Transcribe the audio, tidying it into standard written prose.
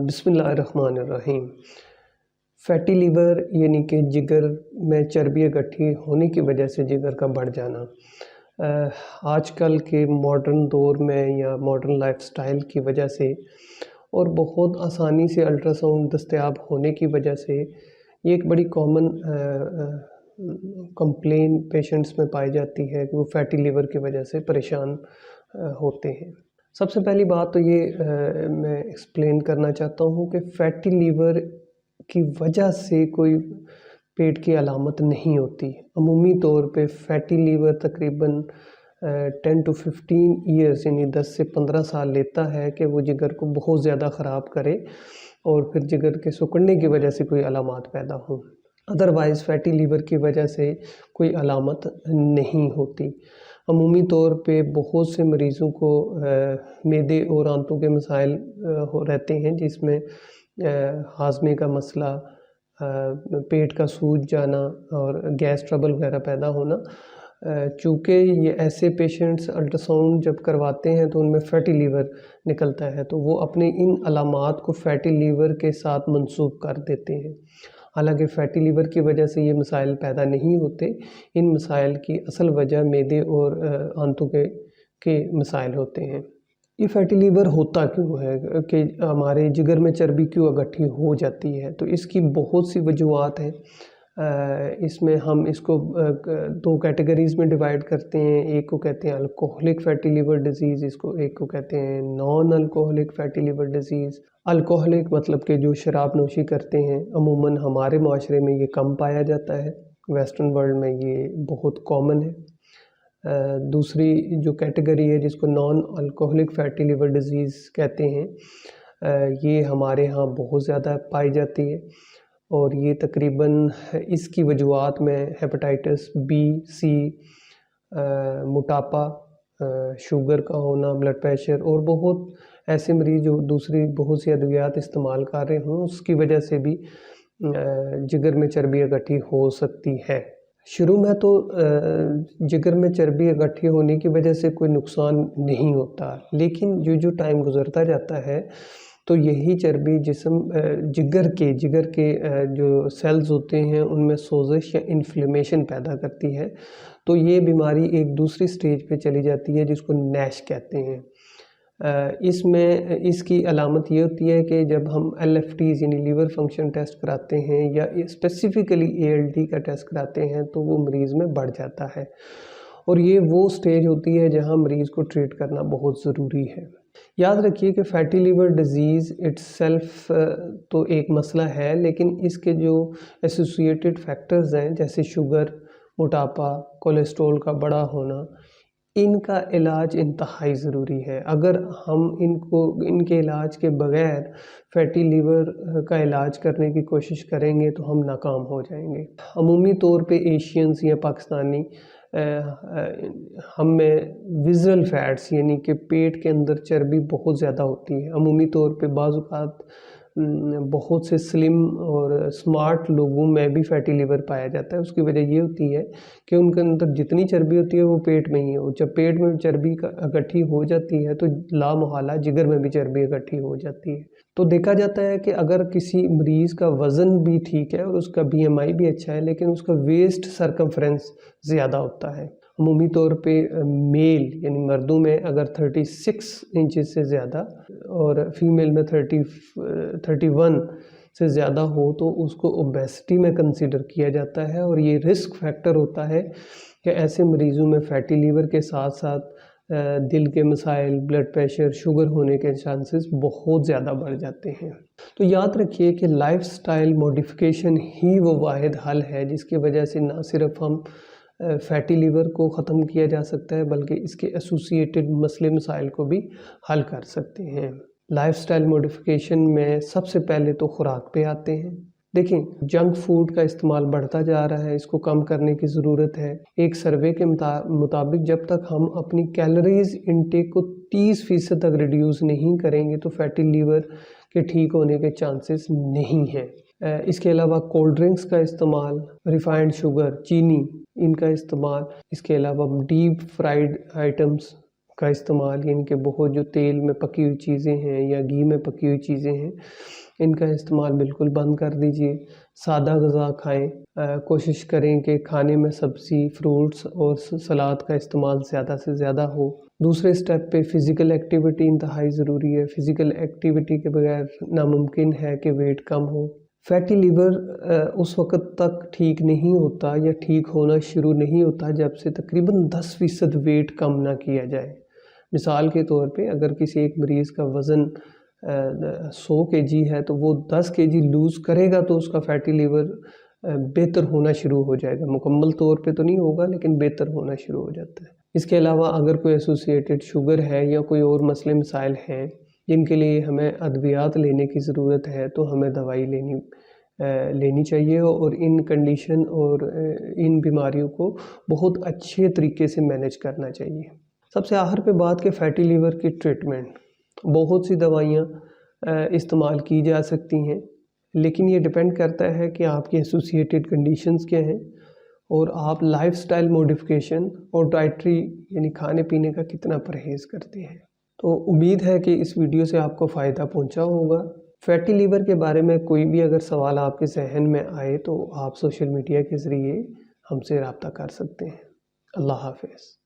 بسم اللہ الرحمن الرحیم۔ فیٹی لیور یعنی کہ جگر میں چربی اکٹھی ہونے کی وجہ سے جگر کا بڑھ جانا آج کل کے ماڈرن دور میں یا ماڈرن لائف سٹائل کی وجہ سے اور بہت آسانی سے الٹرا ساؤنڈ دستیاب ہونے کی وجہ سے یہ ایک بڑی کامن کمپلین پیشنٹس میں پائی جاتی ہے کہ وہ فیٹی لیور کی وجہ سے پریشان ہوتے ہیں۔ سب سے پہلی بات تو یہ میں ایکسپلین کرنا چاہتا ہوں کہ فیٹی لیور کی وجہ سے کوئی پیٹ کی علامت نہیں ہوتی۔ عمومی طور پہ فیٹی لیور تقریباً 10 to 15 ایئرز یعنی 10 سے 15 سال لیتا ہے کہ وہ جگر کو بہت زیادہ خراب کرے اور پھر جگر کے سکڑنے کی وجہ سے کوئی علامات پیدا ہوں۔ ادروائز فیٹی لیور کی وجہ سے کوئی علامت نہیں ہوتی۔ عمومی طور پہ بہت سے مریضوں کو معدے اور آنتوں کے مسائل رہتے ہیں، جس میں ہاضمے کا مسئلہ، پیٹ کا سوج جانا اور گیس ٹربل وغیرہ پیدا ہونا۔ چونکہ یہ ایسے پیشنٹس الٹرا ساؤنڈ جب کرواتے ہیں تو ان میں فیٹی لیور نکلتا ہے تو وہ اپنے ان علامات کو فیٹی لیور کے ساتھ منسوب کر دیتے ہیں، حالانکہ فیٹی لیور کی وجہ سے یہ مسائل پیدا نہیں ہوتے۔ ان مسائل کی اصل وجہ معدے اور آنتوں کے مسائل ہوتے ہیں۔ یہ فیٹی لیور ہوتا کیوں ہے کہ ہمارے جگر میں چربی کیوں اکٹھی ہو جاتی ہے؟ تو اس کی بہت سی وجوہات ہیں۔ اس میں ہم اس کو 2 کیٹیگریز میں ڈیوائڈ کرتے ہیں۔ ایک کو کہتے ہیں الکوہولک فیٹی لیور ڈیزیز، ایک کو کہتے ہیں non alcoholic fatty liver disease. Alcoholic مطلب کہ جو شراب نوشی کرتے ہیں، عموماً ہمارے معاشرے میں یہ کم پایا جاتا ہے، ویسٹرن ورلڈ میں یہ بہت کامن ہے۔ دوسری جو کیٹیگری ہے جس کو non alcoholic fatty liver disease کہتے ہیں، یہ ہمارے ہاں بہت زیادہ پائی جاتی ہے اور یہ تقریباً اس کی وجوہات میں ہیپاٹائٹس بی، سی، موٹاپا، شوگر کا ہونا، بلڈ پریشر اور بہت ایسے مریض جو دوسری بہت سی ادویات استعمال کر رہے ہوں اس کی وجہ سے بھی جگر میں چربی اکٹھی ہو سکتی ہے۔ شروع میں تو جگر میں چربی اکٹھی ہونے کی وجہ سے کوئی نقصان نہیں ہوتا، لیکن جو ٹائم گزرتا جاتا ہے تو یہی چربی جگر کے جو سیلز ہوتے ہیں ان میں سوزش یا انفلیمیشن پیدا کرتی ہے، تو یہ بیماری ایک دوسری سٹیج پہ چلی جاتی ہے جس کو نیش کہتے ہیں۔ اس کی علامت یہ ہوتی ہے کہ جب ہم LFTs یعنی لیور فنکشن ٹیسٹ کراتے ہیں یا اسپیسیفکلی ALT کا ٹیسٹ کراتے ہیں تو وہ مریض میں بڑھ جاتا ہے، اور یہ وہ سٹیج ہوتی ہے جہاں مریض کو ٹریٹ کرنا بہت ضروری ہے۔ یاد رکھیے کہ fatty liver disease itself تو ایک مسئلہ ہے، لیکن اس کے جو ایسوسیٹڈ فیکٹرز ہیں جیسے شوگر، موٹاپا، کولیسٹرول کا بڑا ہونا، ان کا علاج انتہائی ضروری ہے۔ اگر ہم ان کے علاج کے بغیر فیٹی لیور کا علاج کرنے کی کوشش کریں گے تو ہم ناکام ہو جائیں گے۔ عمومی طور پہ ایشینز یا پاکستانی ہم میں ویزرل فیٹس یعنی کہ پیٹ کے اندر چربی بہت زیادہ ہوتی ہے۔ عمومی طور پہ بعض اوقات بہت سے سلم اور سمارٹ لوگوں میں بھی فیٹی لیور پایا جاتا ہے۔ اس کی وجہ یہ ہوتی ہے کہ ان کے اندر جتنی چربی ہوتی ہے وہ پیٹ میں ہی ہے، جب پیٹ میں چربی اکٹھی ہو جاتی ہے تو لا محالہ جگر میں بھی چربی اکٹھی ہو جاتی ہے۔ تو دیکھا جاتا ہے کہ اگر کسی مریض کا وزن بھی ٹھیک ہے اور اس کا BMI بھی اچھا ہے، لیکن اس کا ویسٹ سرکمفرنس زیادہ ہوتا ہے۔ عمومی طور پہ میل یعنی مردوں میں اگر 36 انچز سے زیادہ اور فیمیل میں 31 سے زیادہ ہو تو اس کو اوبیسٹی میں کنسیڈر کیا جاتا ہے، اور یہ رسک فیکٹر ہوتا ہے کہ ایسے مریضوں میں فیٹی لیور کے ساتھ ساتھ دل کے مسائل، بلڈ پریشر، شوگر ہونے کے چانسز بہت زیادہ بڑھ جاتے ہیں۔ تو یاد رکھیے کہ لائف سٹائل موڈیفیکیشن ہی وہ واحد حل ہے جس کی وجہ سے نہ صرف ہم فیٹی لیور کو ختم کیا جا سکتا ہے بلکہ اس کے ایسوسیٹڈ مسئلے مسائل کو بھی حل کر سکتے ہیں۔ لائف سٹائل موڈیفیکیشن میں سب سے پہلے تو خوراک پہ آتے ہیں۔ دیکھیں، جنک فوڈ کا استعمال بڑھتا جا رہا ہے، اس کو کم کرنے کی ضرورت ہے۔ ایک سروے کے مطابق جب تک ہم اپنی کیلوریز انٹیک کو 30% تک ریڈیوز نہیں کریں گے تو فیٹی لیور کے ٹھیک ہونے کے چانسز نہیں ہیں۔ اس کے علاوہ کولڈ ڈرنکس کا استعمال، ریفائنڈ شوگر، چینی، ان کا استعمال، اس کے علاوہ ڈیپ فرائیڈ آئٹمز کا استعمال، یعنی کہ بہت جو تیل میں پکی ہوئی چیزیں ہیں یا گھی میں پکی ہوئی چیزیں ہیں ان کا استعمال بالکل بند کر دیجئے۔ سادہ غذا کھائیں، کوشش کریں کہ کھانے میں سبزی، فروٹس اور سلاد کا استعمال زیادہ سے زیادہ ہو۔ دوسرے سٹیپ پہ فزیکل ایکٹیویٹی انتہائی ضروری ہے۔ فزیکل ایکٹیویٹی کے بغیر ناممکن ہے کہ ویٹ کم ہو۔ فیٹی لیور اس وقت تک ٹھیک نہیں ہوتا یا ٹھیک ہونا شروع نہیں ہوتا جب سے تقریباً 10% ویٹ کم نہ کیا جائے۔ مثال کے طور پہ اگر کسی ایک مریض کا وزن 100 kg ہے تو وہ 10 kg لوز کرے گا تو اس کا فیٹی لیور بہتر ہونا شروع ہو جائے گا۔ مکمل طور پہ تو نہیں ہوگا لیکن بہتر ہونا شروع ہو جاتا ہے۔ اس کے علاوہ اگر کوئی ایسوسیٹڈ شوگر ہے یا کوئی اور مسئلے مسائل ہیں جن کے لیے ہمیں ادویات لینے کی ضرورت ہے تو ہمیں دوائی لینی چاہیے، اور ان کنڈیشن اور ان بیماریوں کو بہت اچھے طریقے سے مینیج کرنا چاہیے۔ سب سے آخر پہ بات کہ فیٹی لیور کی ٹریٹمنٹ، بہت سی دوائیاں استعمال کی جا سکتی ہیں، لیکن یہ ڈیپینڈ کرتا ہے کہ آپ کی ایسوسیٹڈ کنڈیشنز کیا ہیں اور آپ لائف سٹائل موڈیفیکیشن اور ڈائٹری یعنی کھانے پینے کا کتنا پرہیز کرتے ہیں۔ تو امید ہے کہ اس ویڈیو سے آپ کو فائدہ پہنچا ہوگا۔ فیٹی لیور کے بارے میں کوئی بھی اگر سوال آپ کے ذہن میں آئے تو آپ سوشل میڈیا کے ذریعے ہم سے رابطہ کر سکتے ہیں۔ اللہ حافظ۔